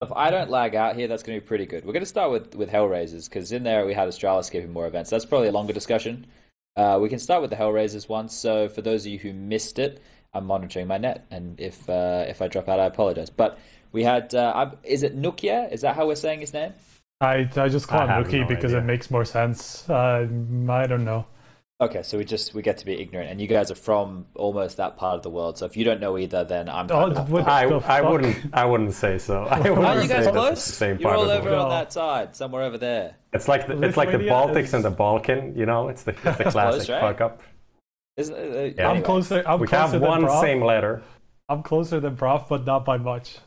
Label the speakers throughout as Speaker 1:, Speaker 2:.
Speaker 1: If I don't lag out here, that's going to be pretty good. We're going to start with HellRaisers because in there we had Astralis giving more events. That's probably a longer discussion. We can start with the HellRaisers one. So for those of you who missed it, I'm monitoring my net, and if I drop out, I apologize. But we had is it Nukia? Is that how we're saying his name?
Speaker 2: I just call him Nuki
Speaker 3: no
Speaker 2: because
Speaker 3: idea.
Speaker 2: it makes more sense. I don't know.
Speaker 1: Okay, so we get to be ignorant, and you guys are from almost that part of the world. So if you don't know either, then I'm.
Speaker 3: I wouldn't say so. I wouldn't
Speaker 1: Are you guys
Speaker 3: say
Speaker 1: close?
Speaker 3: that's the same
Speaker 1: You're
Speaker 3: part
Speaker 1: all
Speaker 3: of the
Speaker 1: over
Speaker 3: world.
Speaker 1: on that side, somewhere over there.
Speaker 3: It's like the Baltics and the Balkan. You know, it's the classic
Speaker 1: Close, right?
Speaker 3: fuck up.
Speaker 1: Isn't it,
Speaker 3: Yeah.
Speaker 2: I'm closer.
Speaker 3: We have one same letter.
Speaker 2: I'm closer than Prof, but not by much.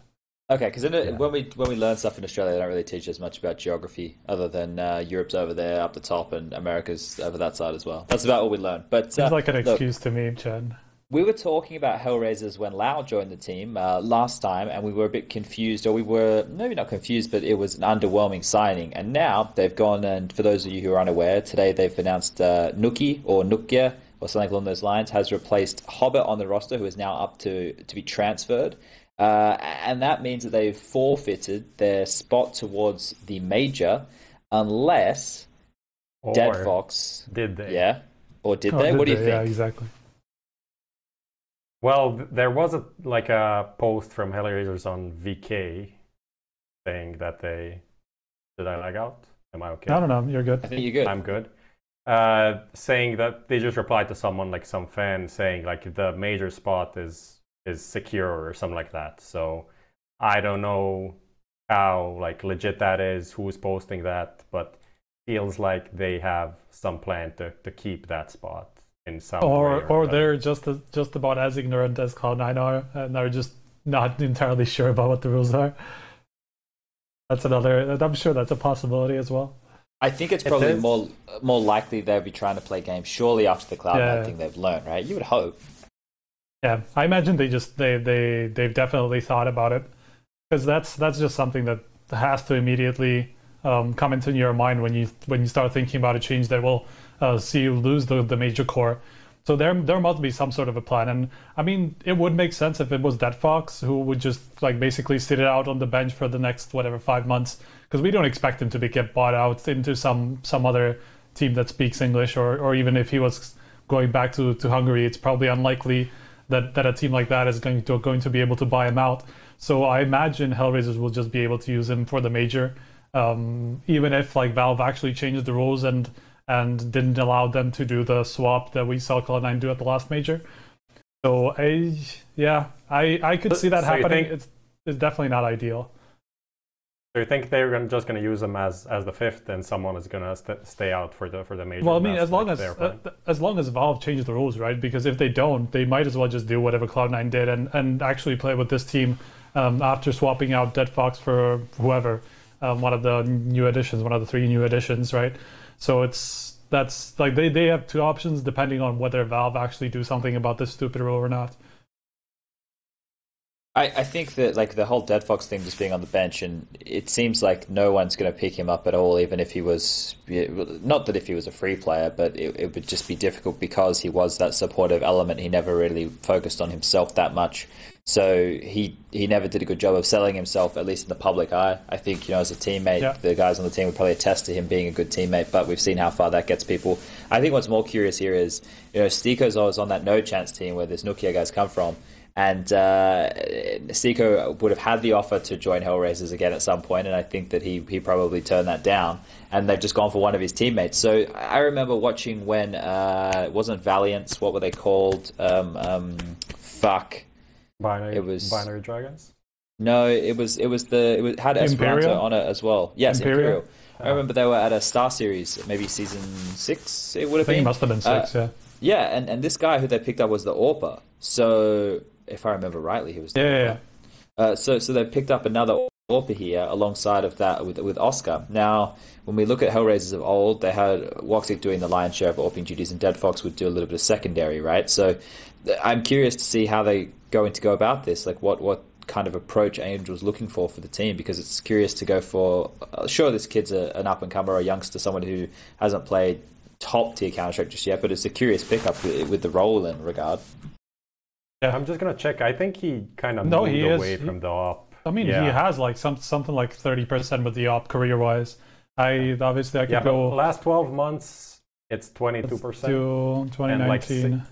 Speaker 1: Okay, because when we learn stuff in Australia, they don't really teach us much about geography, other than Europe's over there up the top and America's over that side as well. That's about all we learn. But
Speaker 2: Seems like an excuse to me, Chen.
Speaker 1: We were talking about HellRaisers when Lau joined the team last time, and we were a bit confused, or we were maybe not confused, but it was an underwhelming signing. And now they've gone, and for those of you who are unaware, today they've announced Nuki or Nukia or something along those lines has replaced Hobbit on the roster, who is now up to be transferred. And that means that they've forfeited their spot towards the major, unless Dead Fox
Speaker 3: did they?
Speaker 1: Yeah, or did they? What do you think?
Speaker 2: Yeah, exactly.
Speaker 3: Well, there was a post from HellRaisers on VK saying that they did I lag out? Am I okay?
Speaker 2: I don't know. You're good.
Speaker 1: I think you're good.
Speaker 3: I'm good. Saying that they just replied to someone, like some fan, saying like the major spot is secure or something like that. So I don't know how like legit that is, who's posting that, but feels like they have some plan to keep that spot in some way
Speaker 2: or they're just about as ignorant as Cloud9 are, and they're just not entirely sure about what the rules are. That's another. I'm sure that's a possibility as well.
Speaker 1: I think it's probably more likely they'll be trying to play games shortly after the Cloud9 thing they've learned, right? You would hope.
Speaker 2: Yeah, I imagine they've definitely thought about it, because that's just something that has to immediately come into your mind when you start thinking about a change that will see you lose the major core. So there must be some sort of a plan, and I mean it would make sense if it was Dead Fox who would just like basically sit it out on the bench for the next 5 months, because we don't expect him to get bought out into some other team that speaks English, or even if he was going back to Hungary, it's probably unlikely that a team like that is going to be able to buy him out. So I imagine HellRaisers will just be able to use him for the major, even if like Valve actually changed the rules and didn't allow them to do the swap that we saw Cloud9 do at the last major. So I could see that happening. It's definitely not ideal.
Speaker 3: So you think they're just going to use them as the fifth, and someone is going to stay out for the major?
Speaker 2: Well, I mean, as long as Valve changes the rules, right? Because if they don't, they might as well just do whatever Cloud9 did and actually play with this team after swapping out Dead Fox for whoever, one of the new additions, one of the 3 new additions, right? So that's like they have 2 options depending on whether Valve actually do something about this stupid rule or not.
Speaker 1: I think that like the whole Dead Fox thing just being on the bench, and it seems like no one's going to pick him up at all, even if he was, not that if he was a free player, but it would just be difficult because he was that supportive element. He never really focused on himself that much. So he never did a good job of selling himself, at least in the public eye. I think, as a teammate, the guys on the team would probably attest to him being a good teammate, but we've seen how far that gets people. I think what's more curious here is, Stiko's always on that no chance team where this Nokia guys come from. And Stiko would have had the offer to join HellRaisers again at some point, and I think that he probably turned that down. And they've just gone for one of his teammates. So I remember watching when it wasn't Valiants. What were they called?
Speaker 3: Binary Dragons.
Speaker 1: No, it had Esperanto on it as well. Yes, Imperial. I remember they were at a Star Series, maybe season 6. It would have been.
Speaker 2: It must have been 6.
Speaker 1: Yeah, and this guy who they picked up was the AWPer. So if I remember rightly, he was the AWPer. So they picked up another AWPer here alongside of that with Oscar. Now, when we look at HellRaisers of old, they had Woxic doing the lion's share of AWPing duties, and Dead Fox would do a little bit of secondary, right? So I'm curious to see how they going to go about this, like what kind of approach Angel's looking for the team, because it's curious to go for, sure, this kid's an up-and-comer or a youngster, someone who hasn't played top-tier Counter-Strike just yet, but it's a curious pickup with the role in regard.
Speaker 3: Yeah, I'm just going to check. I think he kind of moved away from the op.
Speaker 2: I mean, he has like something like 30% with the op career-wise. I could go
Speaker 3: last 12 months it's 22%.
Speaker 2: To 2019.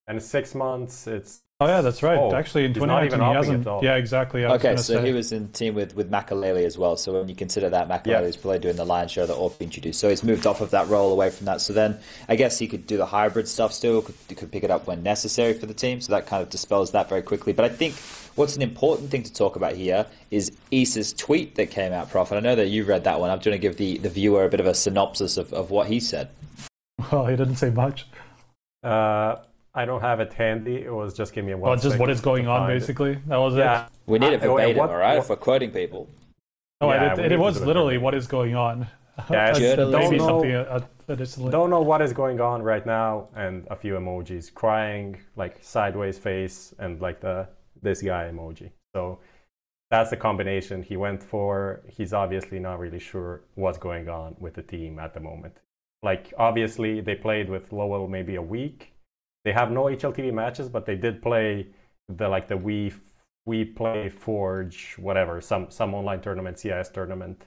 Speaker 3: And 6 months it's
Speaker 2: Oh yeah, that's right. Actually, in 2019 he hasn't. Yeah, exactly.
Speaker 1: Okay, so he was in team with Makalele as well. So when you consider that, Makalele is probably doing the lion's share of the AWP introduced. So he's moved off of that role, away from that. So then I guess he could do the hybrid stuff still. Could pick it up when necessary for the team. So that kind of dispels that very quickly. But I think what's an important thing to talk about here is Issa's tweet that came out, Prof. And I know that you read that one. I'm trying to give the viewer a bit of a synopsis of what he said.
Speaker 2: Well, he didn't say much.
Speaker 3: I don't have it handy. It was just give me one.
Speaker 2: Well, just what is going on, basically. That was it.
Speaker 1: We need it verbatim, all right, for quoting people.
Speaker 2: Oh, it was literally what is going on.
Speaker 3: Yeah,
Speaker 2: maybe something additionally.
Speaker 3: Don't know what is going on right now, and a few emojis, crying, like sideways face, and like this guy emoji. So that's the combination he went for. He's obviously not really sure what's going on with the team at the moment. Like, obviously, they played with Lowell maybe a week. They have no HLTV matches, but they did play the We Play Forge, whatever, some online tournament, CIS tournament.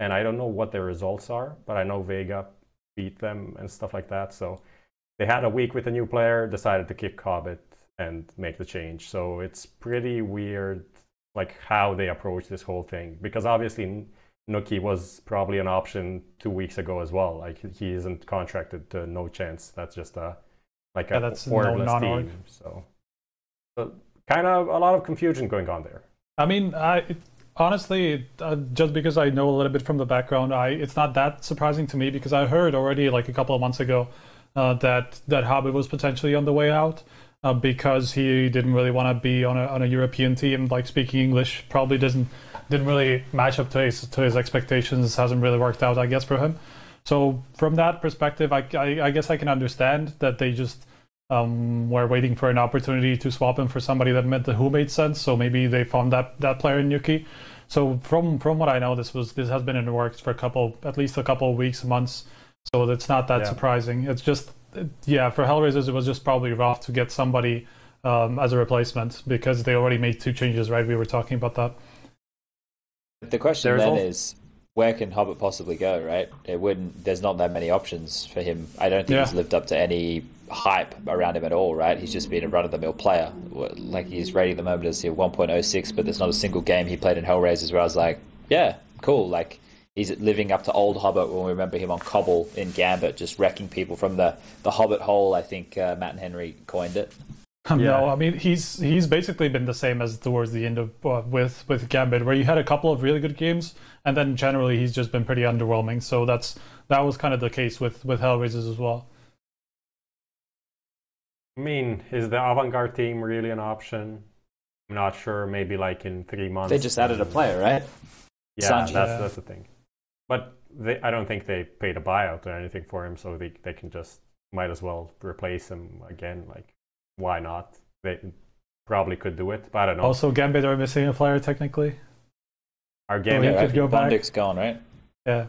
Speaker 3: And I don't know what their results are, but I know Vega beat them and stuff like that. So they had a week with a new player, decided to kick Hobbit and make the change. So it's pretty weird, like, how they approach this whole thing. Because obviously Nookie was probably an option 2 weeks ago as well. Like, he isn't contracted to No Chance. That's just a orgless team. So kind of a lot of confusion going on there.
Speaker 2: I mean, honestly, just because I know a little bit from the background, it's not that surprising to me, because I heard already like a couple of months ago that Hobbit was potentially on the way out because he didn't really want to be on a European team. Like, speaking English probably didn't really match up to his expectations. Hasn't really worked out, I guess, for him. So from that perspective, I guess I can understand that they just were waiting for an opportunity to swap him for somebody who made sense. So maybe they found that player in Yuki. So from what I know, this has been in the works for at least a couple of weeks, months. So it's not that surprising. It's just for HellRaisers, it was just probably rough to get somebody as a replacement, because they already made 2 changes, right? We were talking about that.
Speaker 1: The question is, where can Hobbit possibly go, right? There's not that many options for him. I don't think he's lived up to any hype around him at all, right? He's just been a run-of-the-mill player. Like, he's rating the moment as 1.06, but there's not a single game he played in HellRaisers where I was like, yeah, cool. Like, he's living up to old Hobbit when we remember him on Cobble in Gambit, just wrecking people from the Hobbit hole, I think Matt and Henry coined it.
Speaker 2: No, I mean, he's basically been the same as towards the end of with Gambit, where you had a couple of really good games, and then generally he's just been pretty underwhelming. So that was kind of the case with HellRaisers as well.
Speaker 3: I mean, is the Avantgarde team really an option? I'm not sure. Maybe like in 3 months.
Speaker 1: They just added a player, right?
Speaker 3: Yeah, that's the thing. But I don't think they paid a buyout or anything for him, so they can just might as well replace him again. Like, why not? They probably could do it, but I don't know.
Speaker 2: Also, Gambit are missing a player technically.
Speaker 3: Our Gambit
Speaker 1: could go back. Bondik's gone, right?
Speaker 2: Yeah.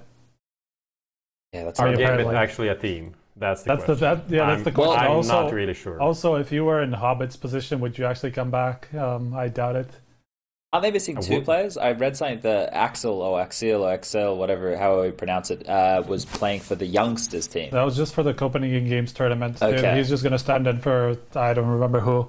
Speaker 1: Yeah, that's
Speaker 3: our Gambit actually a team. That's the question.
Speaker 2: That's the question.
Speaker 3: I'm not really sure.
Speaker 2: Also, if you were in Hobbit's position, would you actually come back? I doubt it.
Speaker 1: Are they missing 2 players? I read something that Axel, whatever, however you pronounce it, was playing for the youngsters team.
Speaker 2: That was just for the Copenhagen Games tournament.
Speaker 1: Okay.
Speaker 2: He's just going to stand in for, I don't remember who.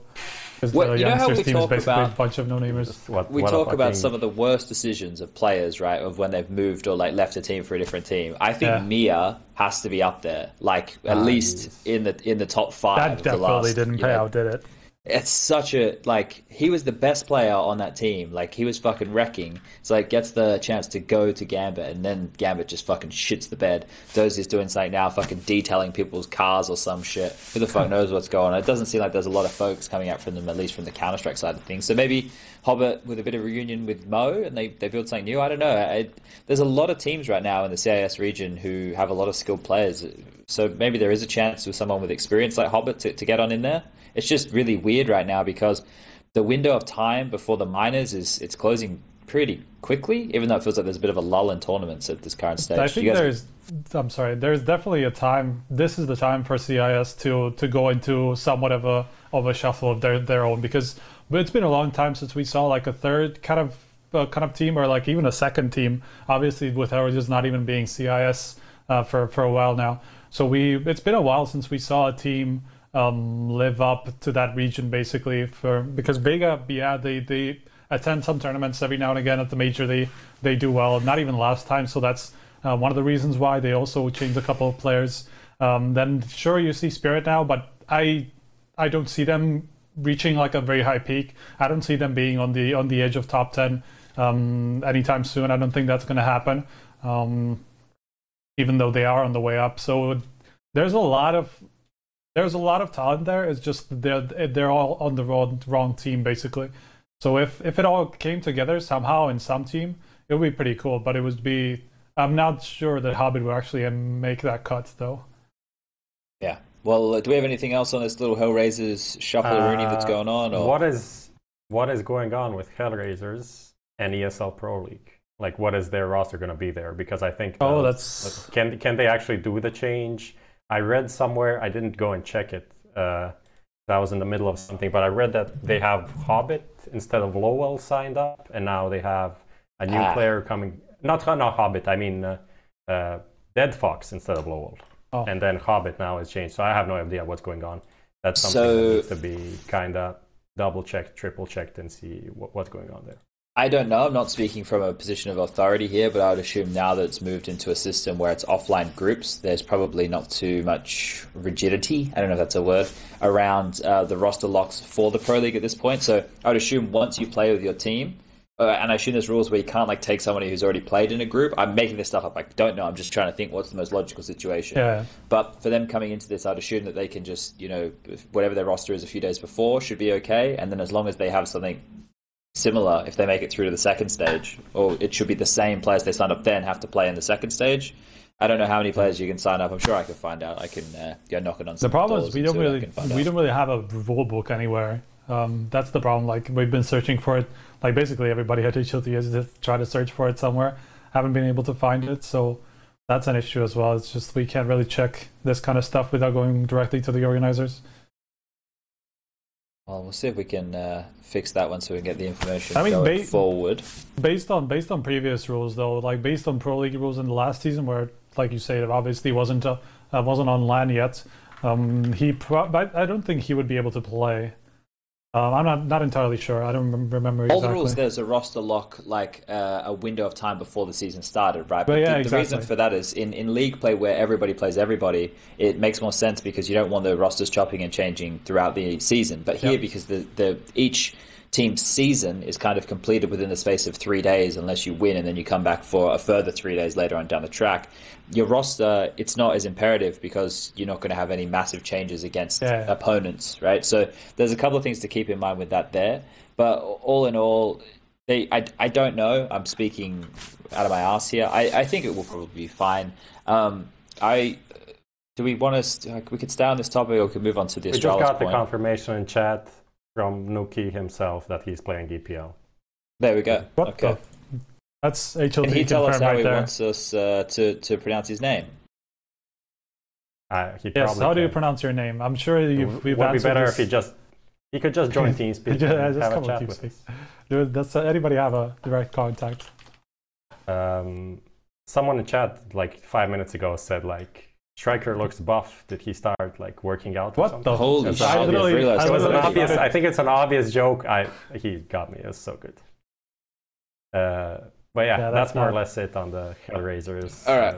Speaker 2: Because the youngsters team is basically a bunch of no-namers.
Speaker 1: We talk about some of the worst decisions of players, right, of when they've moved or like left a team for a different team. I think Mia has to be up there, like at least in the top 5.
Speaker 2: That definitely didn't pay out, did it?
Speaker 1: It's such a, like, he was the best player on that team. Like, he was fucking wrecking. So, like, gets the chance to go to Gambit, and then Gambit just fucking shits the bed. Dozy's doing something now, fucking detailing people's cars or some shit. Who the fuck knows what's going on? It doesn't seem like there's a lot of folks coming out from them, at least from the Counter-Strike side of things. So maybe Hobbit with a bit of reunion with Mo, and they build something new. I don't know. There's a lot of teams right now in the CIS region who have a lot of skilled players. So maybe there is a chance with someone with experience like Hobbit to get on in there. It's just really weird right now because the window of time before the minors it's closing pretty quickly, even though it feels like there's a bit of a lull in tournaments at this current stage.
Speaker 2: I think there's definitely a time. This is the time for CIS to go into somewhat of a shuffle of their own, because it's been a long time since we saw like a third kind of kind of team, or like even a second team. Obviously, with HellRaisers not even being CIS for a while now. So it's been a while since we saw a team live up to that region, basically. Because Vega, yeah, they attend some tournaments every now and again at the major. They do well. Not even last time, so that's one of the reasons why they also changed a couple of players. Then sure, you see Spirit now, but I don't see them reaching like a very high peak. I don't see them being on the edge of top 10 anytime soon. I don't think that's going to happen, even though they are on the way up. So there's a lot of talent there. It's just they're all on the wrong team, basically. So if it all came together somehow in some team, it would be pretty cool. But I'm not sure that Hobbit will actually make that cut, though.
Speaker 1: Yeah. Well, do we have anything else on this little HellRaisers shuffle-a-rooney that's going on? Or?
Speaker 3: What is going on with HellRaisers and ESL Pro League? Like, what is their roster going to be there? Because I think can they actually do the change? I read somewhere, I didn't go and check it. That was in the middle of something, but I read that they have Hobbit instead of Lowell signed up, and now they have a new player coming. Not Hobbit, I mean Dead Fox instead of Lowell. Oh. And then Hobbit now has changed, so I have no idea what's going on. That's something that needs to be kind of double-checked, triple-checked, and see what's going on there.
Speaker 1: I don't know. I'm not speaking from a position of authority here, but I would assume now that it's moved into a system where it's offline groups, there's probably not too much rigidity, I don't know if that's a word, around the roster locks for the Pro League at this point. So I would assume once you play with your team, and I assume there's rules where you can't like take somebody who's already played in a group. I'm making this stuff up. I don't know. I'm just trying to think what's the most logical situation.
Speaker 2: Yeah.
Speaker 1: But for them coming into this, I'd assume that they can just, whatever their roster is a few days before should be okay. And then as long as they have something similar, if they make it through to the second stage, or it should be the same players they signed up then have to play in the second stage. I don't know how many players you can sign up. I'm sure I can find out. I can go knocking on some
Speaker 2: The problem
Speaker 1: doors
Speaker 2: is we don't really have a rule book anywhere. That's the problem. Like, we've been searching for it. Like, basically everybody at HLTV has tried to search for it somewhere. Haven't been able to find it, so that's an issue as well. It's just we can't really check this kind of stuff without going directly to the organizers.
Speaker 1: Well, we'll see if we can fix that one so we can get the information going forward.
Speaker 2: Based on previous rules, though, like based on Pro League rules in the last season, where, like you say, it obviously wasn't on LAN yet. I don't think he would be able to play. I'm not entirely sure. I don't remember exactly.
Speaker 1: All the rules, there's a roster lock, like a window of time before the season started, right?
Speaker 2: But
Speaker 1: the reason for that is in league play where everybody plays everybody, it makes more sense because you don't want the rosters chopping and changing throughout the season. But here, because each team's season is kind of completed within the space of 3 days, unless you win and then you come back for a further 3 days later on down the track. Your roster, it's not as imperative because you're not going to have any massive changes against opponents, right? So there's a couple of things to keep in mind with that there. But all in all, I don't know. I'm speaking out of my ass here. I think it will probably be fine. Do we want to? We could stay on this topic, or we could move on to the Astralis point.
Speaker 3: We just got the confirmation in chat from Nuki himself that he's playing EPL.
Speaker 1: There we go. Okay.
Speaker 2: That's HLTV.
Speaker 1: Can he tell us how he
Speaker 2: there.
Speaker 1: wants us to pronounce his name?
Speaker 2: Yes. How do you pronounce your name? I'm sure we've
Speaker 3: would be better
Speaker 2: this.
Speaker 3: if he could just join TeamSpeak and have a chat with us.
Speaker 2: Does anybody have a direct contact?
Speaker 3: Someone in chat like 5 minutes ago said like, Striker looks buff. Did he start like working out or something?
Speaker 1: Holy shit!
Speaker 3: I think it's an obvious joke. He got me. It was so good. But yeah, that's more or less it on the HellRaisers.
Speaker 1: All right.